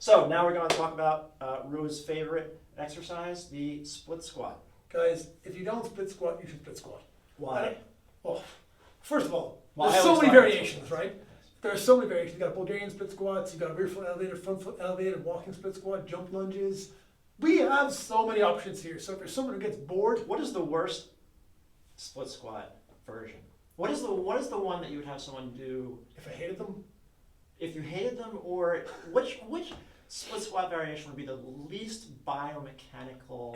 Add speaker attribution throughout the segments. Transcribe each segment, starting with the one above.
Speaker 1: So now we're going to talk about Rua's favorite exercise, the split squat.
Speaker 2: Guys, if you don't split squat, you should split squat.
Speaker 1: Why?
Speaker 2: Well, first of all,
Speaker 1: Well,
Speaker 2: there's so many variations, right? There are so many variations. You've got Bulgarian split squats, you've got rear foot elevated, front foot elevated, walking split squat, jump lunges. We have so many options here. So if you're someone who gets bored,
Speaker 1: What is the worst split squat version? What is the one that you would have someone do
Speaker 2: if I hated them,
Speaker 1: if you hated them, or which split squat variation would be the least biomechanical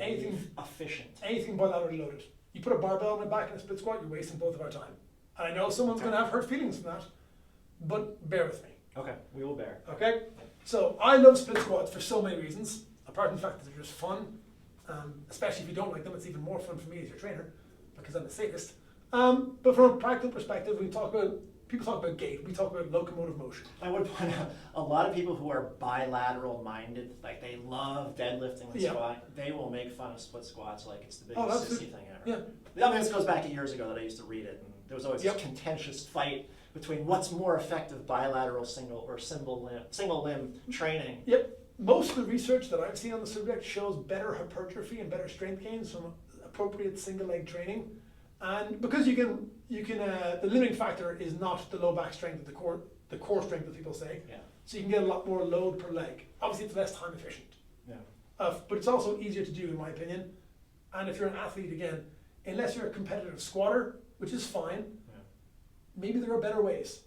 Speaker 1: efficient?
Speaker 2: anything bilaterally loaded. You put a barbell on my back in a split squat, you're wasting both of our time. And I know someone's going to have hurt feelings from that, but bear with me.
Speaker 1: Okay, we will bear.
Speaker 2: Okay? So I love split squats for so many reasons, apart from the fact that they're just fun. Especially if you don't like them, it's even more fun for me as your trainer, because I'm the sadist. But from a practical perspective, people talk about gait, we talk about locomotive motion.
Speaker 1: I would point out a lot of people who are bilateral minded, like they love deadlifting and squat, they will make fun of split squats like it's the biggest sissy thing ever.
Speaker 2: Yeah.
Speaker 1: I mean, this goes back years ago that I used to read it, and there was always this contentious fight between what's more effective, bilateral single limb training.
Speaker 2: Yep. Most of the research that I've seen on the subject shows better hypertrophy and better strength gains from appropriate single leg training. And because you can the limiting factor is not the low back strength of the core strength that people say.
Speaker 1: Yeah.
Speaker 2: So you can get a lot more load per leg. Obviously it's less time efficient.
Speaker 1: Yeah.
Speaker 2: But it's also easier to do in my opinion. And if you're an athlete, again, unless you're a competitive squatter, which is fine, maybe there are better ways.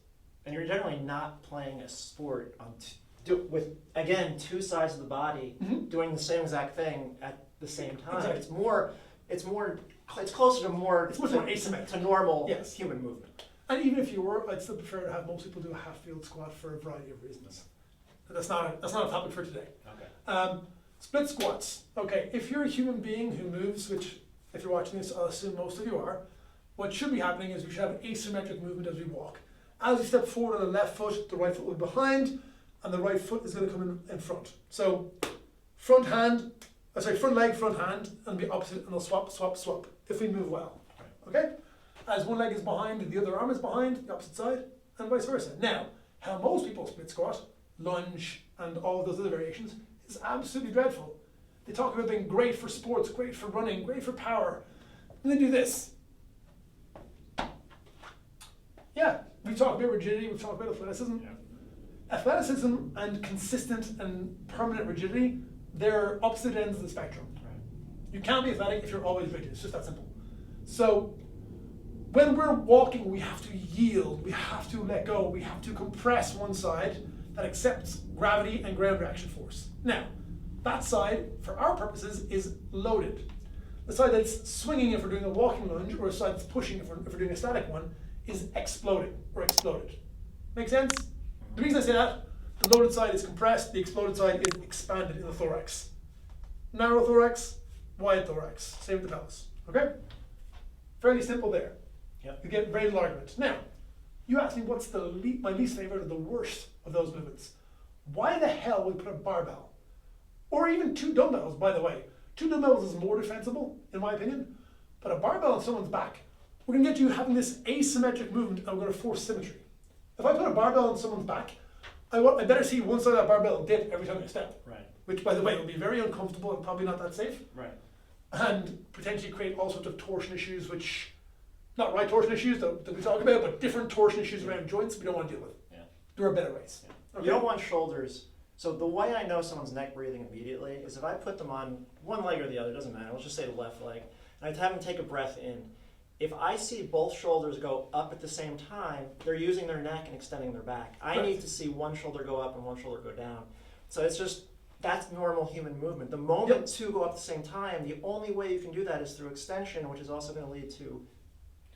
Speaker 1: And you're generally not playing a sport with, again, two sides of the body doing the same exact thing at the same time.
Speaker 2: Exactly.
Speaker 1: It's closer to more.
Speaker 2: It's much more asymmetric
Speaker 1: to normal human movement.
Speaker 2: And even if you were, I'd still prefer to have most people do a half field squat for a variety of reasons. But that's not a topic for today.
Speaker 1: Okay.
Speaker 2: Split squats. Okay, if you're a human being who moves, which if you're watching this, I'll assume most of you are, what should be happening is we should have asymmetric movement as we walk. As we step forward on the left foot, the right foot will be behind, and the right foot is going to come in front. So front leg, front hand, and be opposite, and they'll swap, swap, swap, if we move well. Okay? As one leg is behind and the other arm is behind, the opposite side, and vice versa. Now, how most people split squat, lunge, and all of those other variations is absolutely dreadful. They talk about being great for sports, great for running, great for power, and they do this. Yeah, we talk about rigidity, we talk about athleticism.
Speaker 1: Yeah.
Speaker 2: Athleticism and consistent and permanent rigidity, they're opposite ends of the spectrum.
Speaker 1: Right.
Speaker 2: You can't be athletic if you're always rigid, it's just that simple. So when we're walking, we have to yield, we have to let go, we have to compress one side that accepts gravity and ground reaction force. Now, that side, for our purposes, is loaded. The side that's swinging if we're doing a walking lunge, or a side that's pushing if we're doing a static one, is exploding or exploded. Make sense? The reason I say that, the loaded side is compressed, the exploded side is expanded in the thorax. Narrow thorax, wide thorax, same with the pelvis. Okay? Fairly simple there.
Speaker 1: Yep.
Speaker 2: You get very little argument. Now, you asked me what's my least favorite or the worst of those movements. Why the hell would we put a barbell? Or even two dumbbells, by the way. Two dumbbells is more defensible, in my opinion. But a barbell on someone's back, we're going to get you having this asymmetric movement, and we're going to force symmetry. If I put a barbell on someone's back, I better see one side of that barbell dip every time I step.
Speaker 1: Right.
Speaker 2: Which, by the way, will be very uncomfortable and probably not that safe.
Speaker 1: Right.
Speaker 2: And potentially create all sorts of torsion issues, which, not right torsion issues that we talk about, but different torsion issues around joints we don't want to deal with.
Speaker 1: Yeah.
Speaker 2: There are better ways.
Speaker 1: Yeah. Okay. You don't want shoulders. So the way I know someone's neck breathing immediately is if I put them on one leg or the other, doesn't matter, let's just say the left leg, and I have them take a breath in. If I see both shoulders go up at the same time, they're using their neck and extending their back. I need to see one shoulder go up and one shoulder go down. So it's just, that's normal human movement. The moment two go up at the same time, the only way you can do that is through extension, which is also going to lead to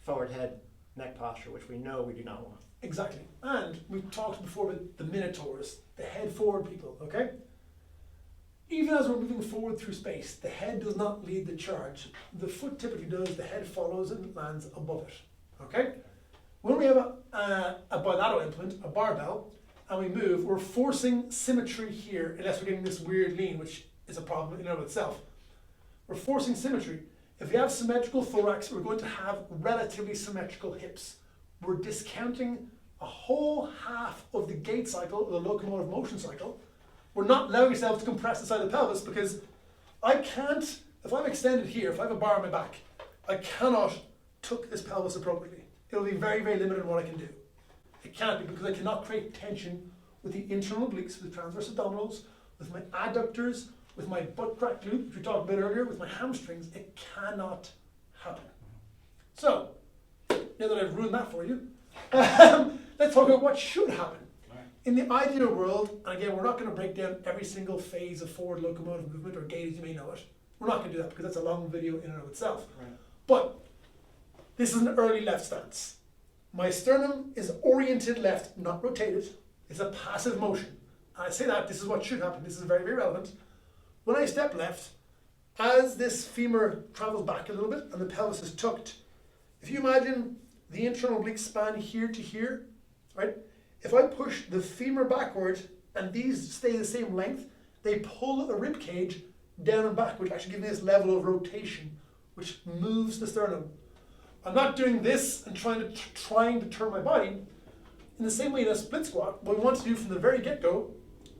Speaker 1: forward head neck posture, which we know we do not want.
Speaker 2: Exactly. And we've talked before about the minotaurs, the head forward people, okay? Even as we're moving forward through space, the head does not lead the charge. The foot typically does, the head follows and lands above it, okay? When we have a bilateral implement, a barbell, and we move, we're forcing symmetry here, unless we're getting this weird lean, which is a problem in and of itself. We're forcing symmetry. If we have symmetrical thorax, we're going to have relatively symmetrical hips. We're discounting a whole half of the gait cycle, the locomotive motion cycle, we're not allowing yourself to compress the side of the pelvis because I can't, if I'm extended here, if I have a bar on my back, I cannot tuck this pelvis appropriately. It'll be very, very limited in what I can do. It can't be because I cannot create tension with the internal obliques, with the transverse abdominals, with my adductors, with my butt crack glute, which we talked about earlier, with my hamstrings. It cannot happen. So, now that I've ruined that for you, let's talk about what should happen. In the ideal world, and again, we're not going to break down every single phase of forward locomotive movement or gait as you may know it. We're not going to do that because that's a long video in and of itself.
Speaker 1: Right.
Speaker 2: But this is an early left stance. My sternum is oriented left, not rotated. It's a passive motion. And I say that, this is what should happen. This is very, very relevant. When I step left, as this femur travels back a little bit and the pelvis is tucked, if you imagine the internal oblique span here to here, right? If I push the femur backward and these stay the same length, they pull a rib cage down and back, which actually gives me this level of rotation, which moves the sternum. I'm not doing this and trying to turn my body. In the same way in a split squat, what we want to do from the very get-go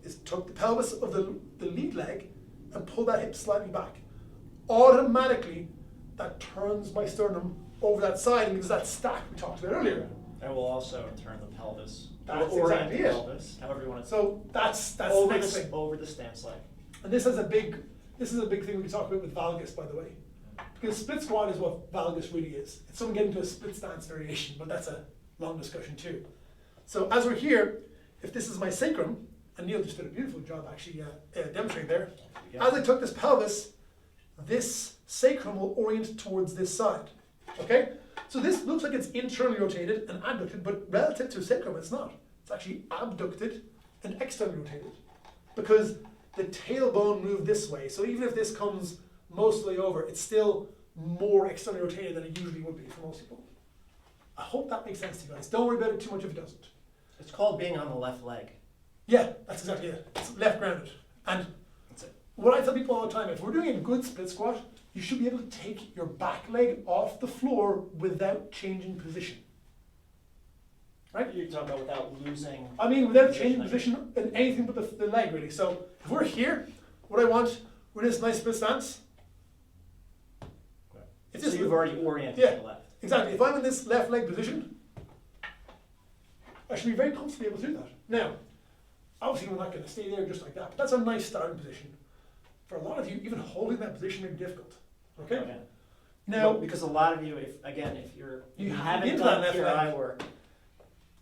Speaker 2: is tuck the pelvis of the lead leg and pull that hip slightly back. Automatically, that turns my sternum over that side and gives that stack we talked about earlier.
Speaker 1: That will also turn the pelvis.
Speaker 2: That's
Speaker 1: or
Speaker 2: exactly
Speaker 1: the
Speaker 2: it.
Speaker 1: pelvis, however you want to.
Speaker 2: So that's
Speaker 1: over
Speaker 2: the next thing.
Speaker 1: over the stance leg.
Speaker 2: And this is a big thing we can talk about with valgus, by the way. Because split squat is what valgus really is. It's someone getting to a split stance variation, but that's a long discussion too. So as we're here, if this is my sacrum, and Neal just did a beautiful job actually demonstrating there. As I tuck this pelvis, this sacrum will orient towards this side. Okay? So this looks like it's internally rotated and adducted, but relative to sacrum, it's not. It's actually abducted and externally rotated because the tailbone moved this way. So even if this comes mostly over, it's still more externally rotated than it usually would be for most people. I hope that makes sense to you guys. Don't worry about it too much if it doesn't.
Speaker 1: It's called being on the left leg.
Speaker 2: Yeah, that's exactly it. It's left grounded. And
Speaker 1: That's it.
Speaker 2: what I tell people all the time, if we're doing a good split squat, you should be able to take your back leg off the floor without changing position. Right?
Speaker 1: You're talking about without losing.
Speaker 2: I mean, without changing position in anything but the leg, really. So if we're here, what I want, we're in this nice split stance. If
Speaker 1: So
Speaker 2: this
Speaker 1: you've already oriented
Speaker 2: Yeah.
Speaker 1: to the left.
Speaker 2: Exactly. If I'm in this left leg position, I should be very comfortably able to do that. Now, obviously we're not going to stay there just like that, but that's a nice starting position. For a lot of you, even holding that position may be difficult. Okay?
Speaker 1: Okay.
Speaker 2: Now,
Speaker 1: Well, because a lot of you, if you haven't
Speaker 2: into
Speaker 1: done
Speaker 2: that left
Speaker 1: PRI
Speaker 2: leg.
Speaker 1: work,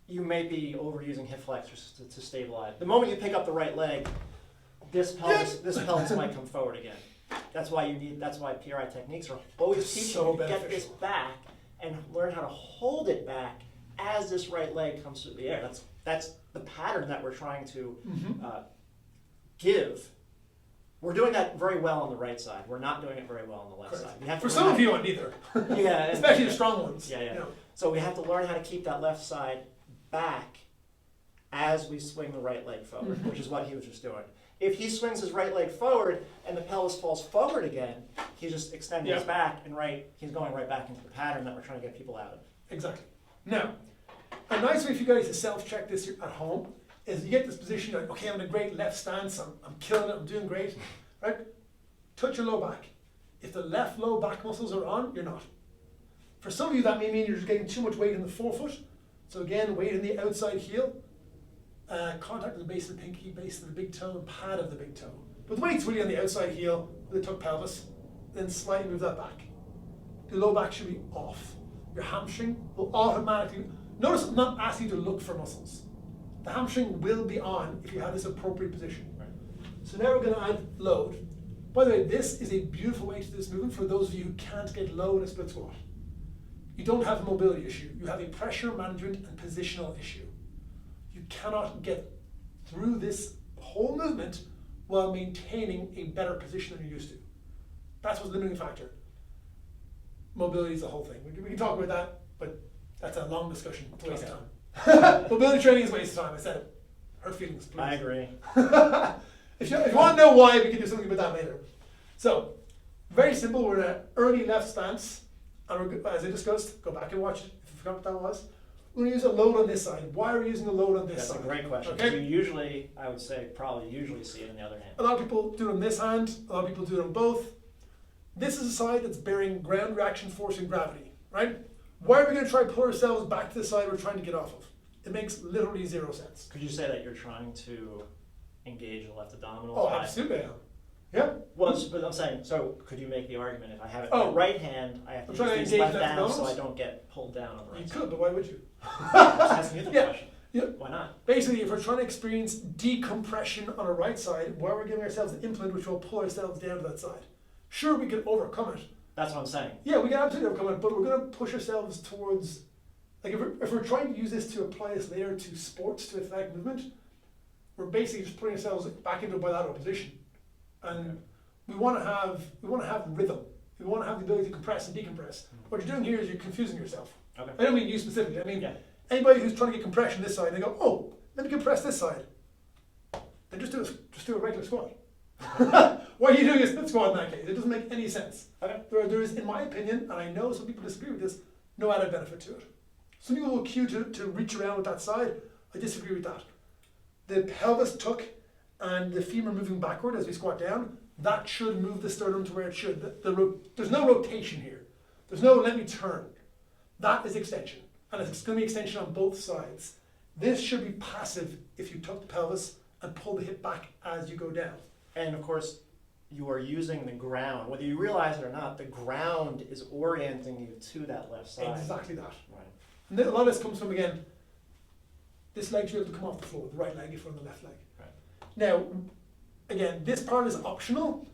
Speaker 1: you may be overusing hip flexors to stabilize. The moment you pick up the right leg, this pelvis might come forward again. That's why PRI techniques are always teaching
Speaker 2: So
Speaker 1: you to get this
Speaker 2: beneficial.
Speaker 1: back and learn how to hold it back as this right leg comes through the air. That's the pattern that we're trying to give. We're doing that very well on the right side. We're not doing it very well on the left
Speaker 2: correct.
Speaker 1: side. We have to
Speaker 2: For
Speaker 1: learn
Speaker 2: some
Speaker 1: how
Speaker 2: of
Speaker 1: to-
Speaker 2: you, on neither.
Speaker 1: yeah,
Speaker 2: Especially the strong ones.
Speaker 1: Yeah, yeah.
Speaker 2: You know.
Speaker 1: So we have to learn how to keep that left side back as we swing the right leg forward, which is what he was just doing. If he swings his right leg forward and the pelvis falls forward again, he's just extending his back and he's going right back into the pattern that we're trying to get people out of.
Speaker 2: Exactly. Now, a nice way for you guys to self-check this at home is you get this position, like, okay, I'm in a great left stance, I'm killing it, I'm doing great, right? Touch your low back. If the left low back muscles are on, you're not. For some of you, that may mean you're just getting too much weight in the forefoot. So again, weight in the outside heel, contact with the base of the pinky, base of the big toe, and pad of the big toe. But the weight's really on the outside heel, with the tucked pelvis, then slightly move that back. The low back should be off. Your hamstring will automatically, notice I'm not asking you to look for muscles. The hamstring will be on if you have this appropriate position.
Speaker 1: Right.
Speaker 2: So now we're going to add load. By the way, this is a beautiful way to do this movement for those of you who can't get low in a split squat. You don't have a mobility issue. You have a pressure management and positional issue. You cannot get through this whole movement while maintaining a better position than you're used to. That's what's the limiting factor. Mobility is the whole thing. We can talk about that, but that's a long discussion. It's a waste of time. Mobility training is a waste of time. I said it. Hurt feelings, please.
Speaker 1: I agree.
Speaker 2: If you want to know why, we can do something about that later. So, very simple. We're in an early left stance. And we're, as I discussed, go back and watch it if you forgot what that was. we're going to use a load on this side. Why are we using a load on this
Speaker 1: That's
Speaker 2: side?
Speaker 1: a great question.
Speaker 2: Okay?
Speaker 1: You usually, I would say, probably usually see it in the other hand.
Speaker 2: A lot of people do it on this hand, a lot of people do it on both. This is a side that's bearing ground reaction force and gravity, right? Why are we going to try to pull ourselves back to the side we're trying to get off of? It makes literally zero sense.
Speaker 1: Could you say that you're trying to engage the left abdominal?
Speaker 2: Oh, absolutely I am. Yeah.
Speaker 1: Well, but I'm saying, so could you make the argument if I have it in
Speaker 2: Oh.
Speaker 1: my right hand, I have to
Speaker 2: I'm trying to
Speaker 1: use these
Speaker 2: engage
Speaker 1: left
Speaker 2: left
Speaker 1: down so
Speaker 2: abdominals?
Speaker 1: I don't get pulled down on the right
Speaker 2: You
Speaker 1: side?
Speaker 2: could, but why would you?
Speaker 1: I'm just asking you the
Speaker 2: Yeah.
Speaker 1: question.
Speaker 2: Yeah.
Speaker 1: Why not?
Speaker 2: Basically, if we're trying to experience decompression on our right side, why are we giving ourselves an implant which will pull ourselves down to that side? Sure, we can overcome it.
Speaker 1: That's what I'm saying.
Speaker 2: Yeah, we can absolutely overcome it, but we're going to push ourselves towards, like if we're trying to use this to apply this later to sports, to athletic movement, we're basically just putting ourselves back into a bilateral position. And we want to have rhythm. We want to have the ability to compress and decompress. What you're doing here is you're confusing yourself.
Speaker 1: Okay.
Speaker 2: I don't mean you specifically. I mean
Speaker 1: Yeah.
Speaker 2: anybody who's trying to get compression this side, they go, oh, let me compress this side. Then just do a regular squat. Why are you doing a split squat in that case? It doesn't make any sense.
Speaker 1: Okay.
Speaker 2: There is, in my opinion, and I know some people disagree with this, no added benefit to it. Some people will cue to reach around with that side. I disagree with that. The pelvis tuck and the femur moving backward as we squat down, that should move the sternum to where it should. There's no rotation here. There's no let me turn. That is extension. And it's going to be extension on both sides. This should be passive if you tuck the pelvis and pull the hip back as you go down.
Speaker 1: And of course, you are using the ground. Whether you realize it or not, the ground is orienting you to that left side.
Speaker 2: Exactly that.
Speaker 1: Right.
Speaker 2: And a lot of this comes from, again, this leg should be able to come off the floor, the right leg if you're on the left leg.
Speaker 1: Right.
Speaker 2: Now, again, this part is optional,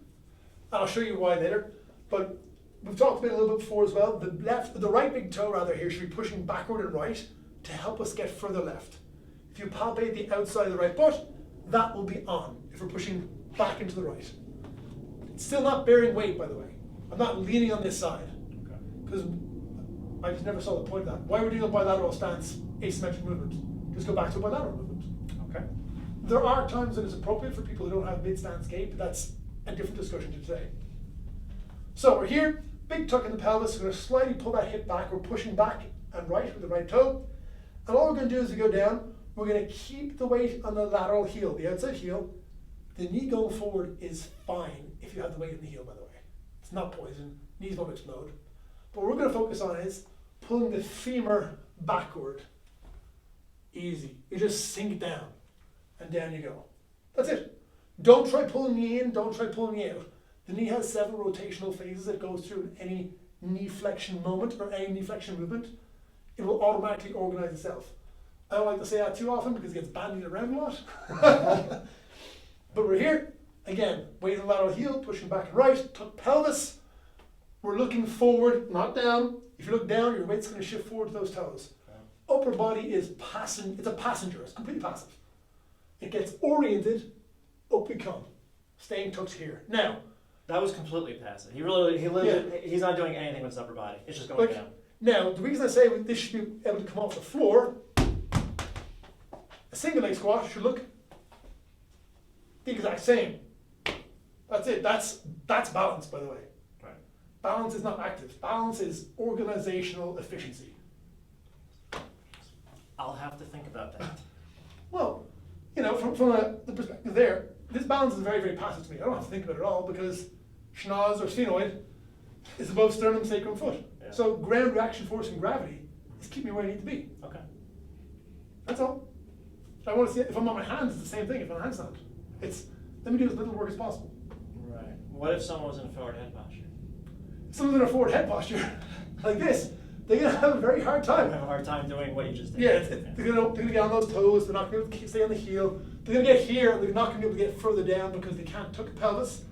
Speaker 2: and I'll show you why later, but we've talked about it a little bit before as well. The right big toe rather here should be pushing backward and right to help us get further left. If you palpate the outside of the right butt, that will be on if we're pushing back into the right. It's still not bearing weight, by the way. I'm not leaning on this side,
Speaker 1: Okay.
Speaker 2: because I just never saw the point of that. Why we're doing a bilateral stance, asymmetric movement? Just go back to a bilateral movement.
Speaker 1: Okay.
Speaker 2: There are times that it's appropriate for people who don't have mid-stance gait, but that's a different discussion to today. So we're here, big tuck in the pelvis. We're going to slightly pull that hip back. We're pushing back and right with the right toe. And all we're going to do as we go down, we're going to keep the weight on the lateral heel, the outside heel. The knee going forward is fine if you have the weight in the heel, by the way. It's not poison. Knees won't explode. But what we're going to focus on is pulling the femur backward. Easy. You just sink it down, and down you go. That's it. Don't try pulling the knee in, don't try pulling the knee out. The knee has several rotational phases it goes through in any knee flexion moment or any knee flexion movement. It will automatically organize itself. I don't like to say that too often because it gets bandied around a lot. But we're here. Again, weight on the lateral heel, pushing back and right, tuck pelvis. We're looking forward, not down. If you look down, your weight's going to shift forward to those toes. Upper body is passing, it's a passenger, it's completely passive. It gets oriented, up we come. Staying tucked here. Now,
Speaker 1: That was completely passive. He's not doing anything with his upper body. It's just going
Speaker 2: Like-
Speaker 1: down.
Speaker 2: now the reason I say this should be able to come off the floor, a single leg squat should look the exact same. That's it, that's balance, by the way.
Speaker 1: Right.
Speaker 2: Balance is not active. Balance is organizational efficiency.
Speaker 1: I'll have to think about that.
Speaker 2: Well, you know, from the perspective there, this balance is very, very passive to me. I don't have to think about it at all because schnoz or sphenoid is above sternum, sacrum, foot.
Speaker 1: Yeah.
Speaker 2: So ground reaction force and gravity is keeping me where I need to be.
Speaker 1: Okay.
Speaker 2: That's all. I want to see if I'm on my hands, it's the same thing. If I'm on my hands not, it's let me do as little work as possible.
Speaker 1: Right. What if someone was in forward head posture?
Speaker 2: If someone's in a forward head posture like this, they're gonna have a very hard
Speaker 1: I
Speaker 2: time.
Speaker 1: have a hard time doing what you just did.
Speaker 2: Yeah, they're gonna get on those toes. They're not gonna stay on the heel. They're gonna get here, and they're not gonna be able to get further down because they can't tuck the pelvis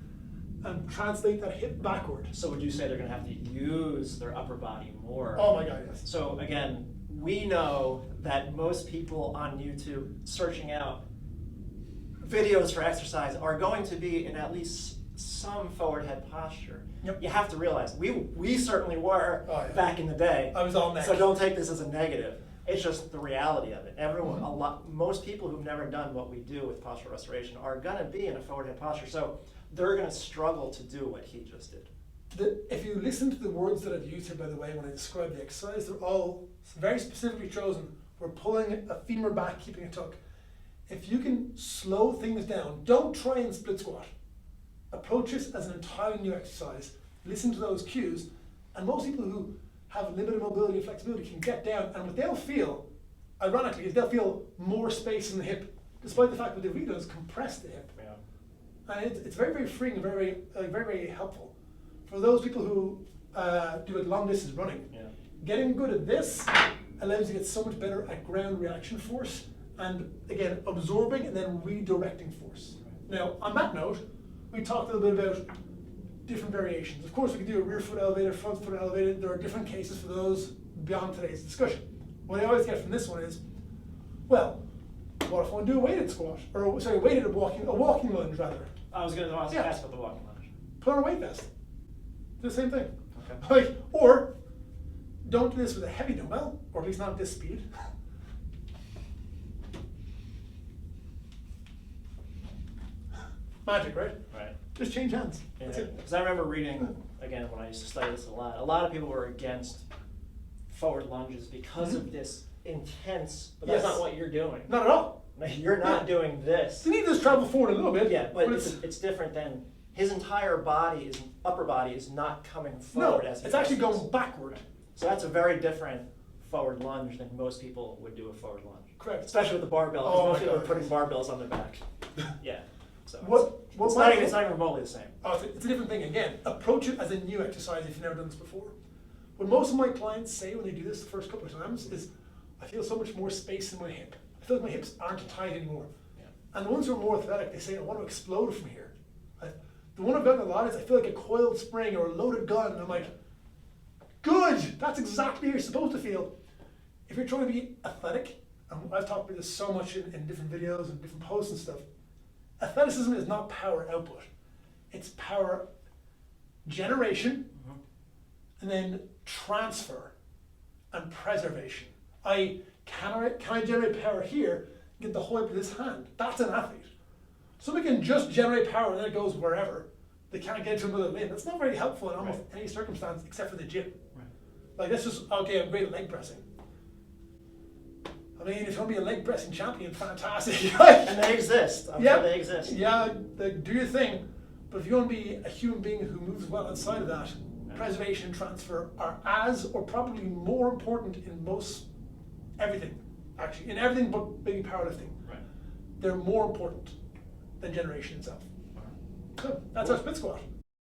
Speaker 2: and translate that hip backward.
Speaker 1: So would you say they're going to have to use their upper body more?
Speaker 2: Oh my God, yes.
Speaker 1: So again, we know that most people on YouTube searching out videos for exercise are going to be in at least some forward head posture.
Speaker 2: Yep.
Speaker 1: You have to realize we certainly were
Speaker 2: Oh, yeah.
Speaker 1: back in the day.
Speaker 2: I was all neck.
Speaker 1: So don't take this as a negative. It's just the reality of it. Everyone, most people who've never done what we do with postural restoration are going to be in a forward head posture. So they're going to struggle to do what he just did.
Speaker 2: If you listen to the words that I've used here, by the way, when I describe the exercise, they're all very specifically chosen. We're pulling a femur back, keeping it tucked. If you can slow things down, don't try and split squat. Approach this as an entirely new exercise. Listen to those cues, and most people who have limited mobility and flexibility can get down, and what they'll feel, ironically, is they'll feel more space in the hip, despite the fact that what they've really done is compress the hip.
Speaker 1: Yeah.
Speaker 2: And it's very, very freeing and very helpful. For those people who do like long distance running,
Speaker 1: Yeah.
Speaker 2: getting good at this allows you to get so much better at ground reaction force, and again, absorbing and then redirecting force. Now, on that note, we talked a little bit about different variations. Of course, we can do a rear foot elevated, front foot elevated. There are different cases for those beyond today's discussion. What I always get from this one is, well, what if I want to do a weighted squat? Or sorry, a walking lunge rather.
Speaker 1: I was going to ask about the walking lunge.
Speaker 2: Put on a weight vest. Do the same thing.
Speaker 1: Okay.
Speaker 2: Like, or don't do this with a heavy dumbbell, or at least not at this speed. Magic, right?
Speaker 1: Right.
Speaker 2: Just change hands. That's it.
Speaker 1: Because I remember reading, again, when I used to study this a lot of people were against forward lunges because of this intense, but that's
Speaker 2: Yes.
Speaker 1: not what you're doing.
Speaker 2: Not at all.
Speaker 1: No, you're not doing this.
Speaker 2: You need to just travel forward a little bit.
Speaker 1: Yeah, but it's different than his entire body, upper body is not coming forward as he
Speaker 2: it's actually
Speaker 1: does
Speaker 2: going backward.
Speaker 1: So that's a very different forward lunge than most people would do a forward lunge.
Speaker 2: Correct.
Speaker 1: Especially with the barbell, because
Speaker 2: Oh
Speaker 1: most
Speaker 2: my
Speaker 1: people are
Speaker 2: God.
Speaker 1: putting barbells on their back. Yeah. So
Speaker 2: What
Speaker 1: it's
Speaker 2: my-
Speaker 1: not even remotely the same.
Speaker 2: Oh, it's a different thing again. Approach it as a new exercise if you've never done this before. What most of my clients say when they do this the first couple of times is, I feel so much more space in my hip. I feel like my hips aren't tight anymore.
Speaker 1: Yeah.
Speaker 2: And the ones who are more athletic, they say, I want to explode from here. The one I've gotten a lot is, I feel like a coiled spring or a loaded gun. And I'm like, good! That's exactly how you're supposed to feel. If you're trying to be athletic, and I've talked about this so much in different videos and different posts and stuff, athleticism is not power output. It's power generation, and then transfer and preservation. Can I generate power here, get the whole of this hand? That's an athlete. Somebody can just generate power and then it goes wherever. They can't get to another limb. That's not very helpful in almost any circumstance except for the gym.
Speaker 1: Right.
Speaker 2: Like, that's just, okay, I'm great at leg pressing. I mean, if you want to be a leg pressing champion, fantastic.
Speaker 1: And they exist. I'm sure they exist.
Speaker 2: Yeah, do your thing. But if you want to be a human being who moves well outside of that, preservation and transfer are as or probably more important in most everything, actually. In everything but maybe powerlifting.
Speaker 1: Right.
Speaker 2: They're more important than generation itself. So that's our split squat.